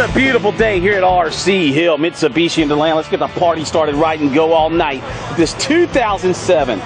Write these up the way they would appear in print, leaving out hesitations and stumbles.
a beautiful day here at RC Hill, Mitsubishi in DeLand. Let's get the party started right and go all night with this 2007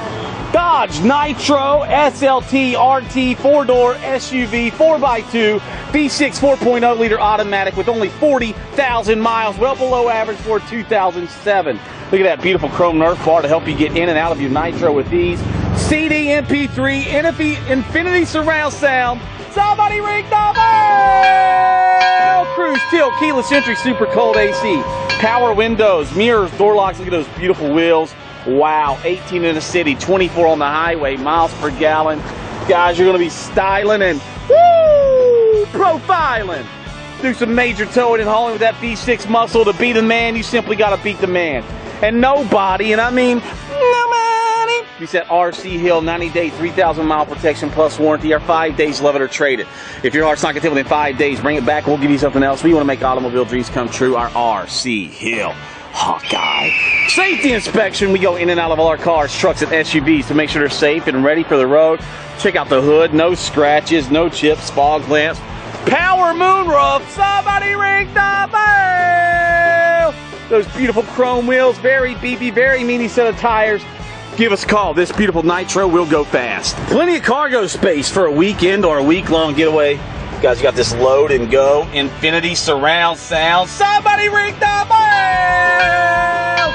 Dodge Nitro SLT RT 4-door SUV 4x2 V6 4.0 liter automatic with only 40,000 miles, well below average for 2007. Look at that beautiful chrome Nerf bar to help you get in and out of your Nitro with ease. CD, MP3, Infinity surround sound. Somebody ring the bell! Cruise, tilt, keyless entry, super cold AC. Power windows, mirrors, door locks. Look at those beautiful wheels. Wow, 18 in the city, 24 on the highway, miles per gallon. Guys, you're going to be styling and woo, profiling. Do some major towing and hauling with that V6 muscle. To be the man, you simply got to beat the man. And nobody, and I mean nobody. We said RC Hill, 90-day, 3,000-mile protection plus warranty, or 5 days, love it or trade it. If your heart's not going to within 5 days, bring it back. We'll give you something else. We want to make automobile dreams come true. Our RC Hill Hawkeye. Safety inspection. We go in and out of all our cars, trucks, and SUVs to make sure they're safe and ready for the road. Check out the hood. No scratches, no chips, fog lamps. Power moonroof. Somebody ring the bell. Those beautiful chrome wheels. Very beefy, very meaty set of tires. Give us a call. This beautiful Nitro will go fast. Plenty of cargo space for a weekend or a week-long getaway. Guys, you got this load and go. Infinity surround sound. Somebody ring the bell!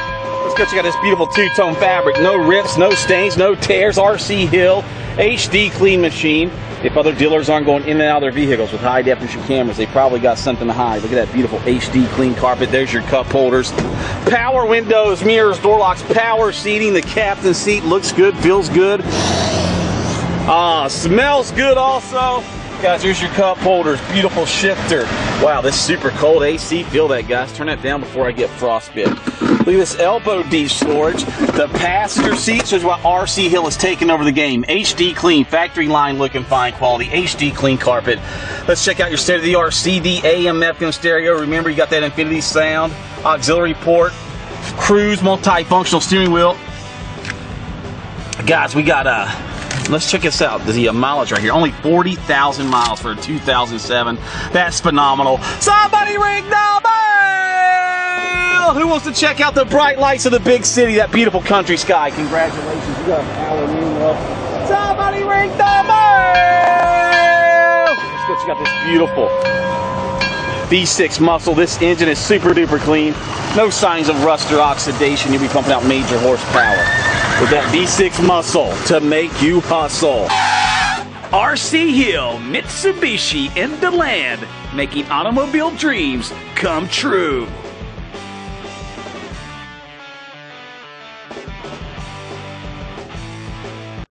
Let's go check out this beautiful two-tone fabric. No rips, no stains, no tears. RC Hill HD clean machine. If other dealers aren't going in and out of their vehicles with high-definition cameras, they probably got something to hide. Look at that beautiful HD clean carpet. There's your cup holders. Power windows, mirrors, door locks, power seating. The captain's seat looks good, feels good. Smells good also. Guys, here's your cup holders. Beautiful shifter. Wow, this super cold AC. Feel that, guys. Turn that down before I get frostbite. Look at this elbow deep storage. The passenger seat shows what RC Hill is taking over the game. HD clean, factory line looking fine quality. HD clean carpet. Let's check out your state-of-the-art CD, AM, FM stereo. Remember, you got that Infinity sound, auxiliary port, cruise, multifunctional steering wheel. Guys, we got let's check this out. The mileage right here. Only 40,000 miles for a 2007. That's phenomenal. Somebody ring the bell! Who wants to check out the bright lights of the big city, that beautiful country sky? Congratulations. You got a power moonroof. Somebody ring the bell! Let's go check out this beautiful V6 muscle. This engine is super duper clean. No signs of rust or oxidation. You'll be pumping out major horsepower with that V6 muscle to make you hustle. RC Hill, Mitsubishi in DeLand, making automobile dreams come true.